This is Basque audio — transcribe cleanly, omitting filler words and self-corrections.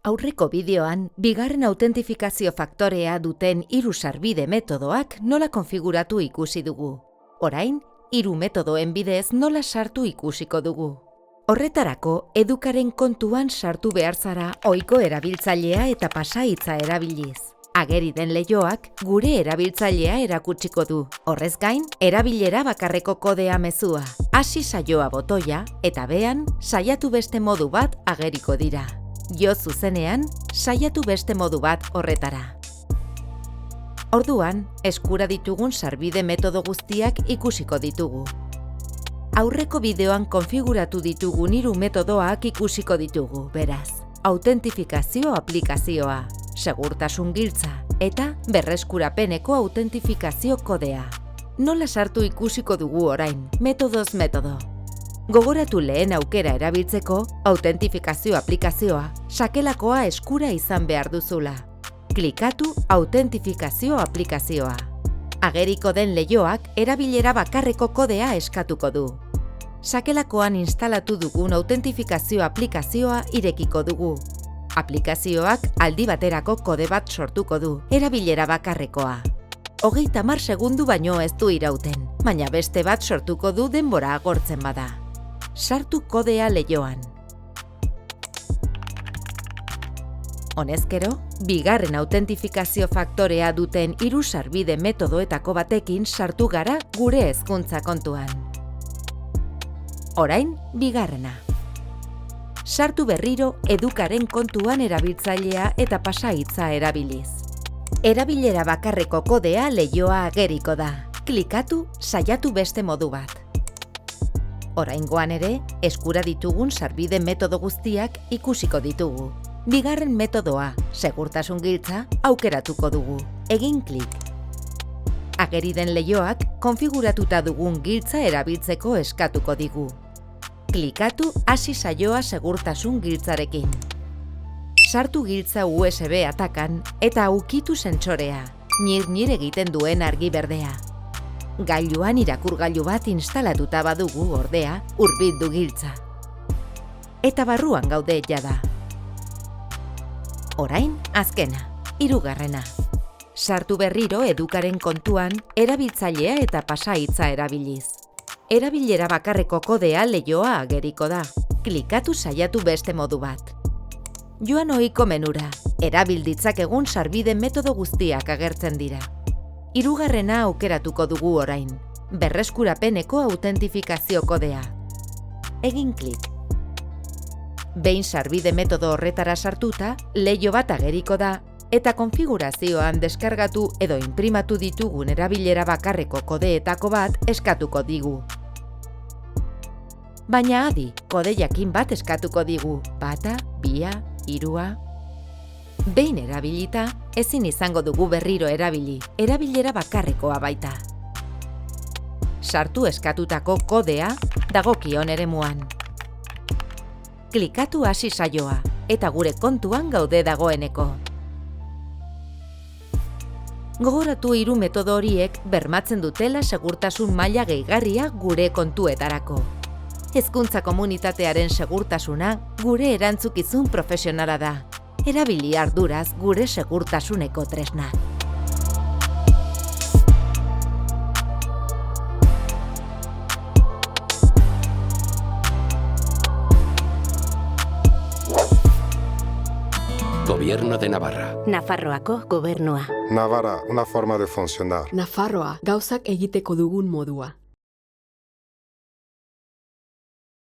Aurreko bideoan, bigarren autentifikazio faktorea duten 3 sarbide metodoak nola konfiguratu ikusi dugu. Orain, 3 metodoen bidez nola sartu ikusiko dugu. Horretarako, edukaren kontuan sartu behar zara ohiko erabiltzailea eta pasahitza erabiliz. Ageri den leihoak gure erabiltzailea erakutsiko du. Horrez gain, erabilera bakarreko kodea mezua, hasi saioa botoia eta bean saiatu beste modu bat ageriko dira. Jo zuzenean, saiatu beste modu bat horretara. Orduan, eskura ditugun sarbide metodo guztiak ikusiko ditugu. Aurreko bideoan konfiguratu ditugun 3 metodoak ikusiko ditugu, beraz. Autentifikazio aplikazioa, segurtasun giltza eta berreskurapeneko autentifikazio kodea. Nola sartu ikusiko dugu orain, metodoz metodo. Gogoratu lehen aukera erabiltzeko, autentifikazio aplikazioa, sakelakoa eskura izan behar duzula. Klikatu autentifikazio aplikazioa. Ageriko den leihoak erabilera bakarreko kodea eskatuko du. Sakelakoan instalatu dugun autentifikazio aplikazioa irekiko dugu. Aplikazioak aldi baterako kode bat sortuko du, erabilera bakarrekoa. 30 segundu baino ez du irauten, baina beste bat sortuko du denbora agortzen bada. Sartu kodea leihoan. Honezkero, bigarren autentifikazio faktorea duten 3 sarbide metodoetako batekin sartu gara gure hezkuntza kontuan. Orain, bigarrena. Sartu berriro edukaren kontuan erabiltzailea eta pasahitza erabiliz. Erabilera bakarreko kodea leihoa ageriko da. Klikatu saiatu beste modu bat. Oraingoan ere, eskura ditugun sarbide metodo guztiak ikusiko ditugu. Bigarren metodoa, segurtasun giltza, aukeratuko dugu. Egin klik. Ageri den leihoak konfiguratuta dugun giltza erabiltzeko eskatuko digu. Klikatu hasi saioa segurtasun giltzarekin. Sartu giltza USB atakan eta ukitu sentsorea, nir egiten duen argi berdea. Gailuan irakurgailu bat instalatuta badugu ordea, hurbildu giltza. Eta barruan gaude jada. Orain, azkena, 3. Sartu berriro edukaren kontuan erabiltzailea eta pasahitza erabiliz. Erabilera bakarreko kodea leihoa ageriko da. Klikatu saiatu beste modu bat. Joan ohiko menura, erabil ditzakegun sarbide metodo guztiak agertzen dira. 3. aukeratuko dugu orain, berreskurapeneko autentifikazio kodea. Egin klik. Behin sarbide metodo horretara sartuta, leiho bat ageriko da eta konfigurazioan deskargatu edo inprimatu ditugun erabilera bakarreko kodeetako bat eskatuko digu. Baina adi, kode jakin bat eskatuko digu, 1, 2, 3. Behin erabilita, ezin izango dugu berriro erabili, erabilera bakarrekoa baita. Sartu eskatutako kodea dagokion eremuan. Klikatu hasi saioa, eta gure kontuan gaude dagoeneko. Gogoratu 3 metodo horiek bermatzen dutela segurtasun maila gehigarria gure kontuetarako. Hezkuntza komunitatearen segurtasuna gure erantzukizun profesionala da. Erabili arduraz gure segurtasuneko tresna. Gobierno de Navarra. Nafarroako gobernua. Navarra, una forma de funcionar. Nafarroa, gauzak egiteko dugun modua.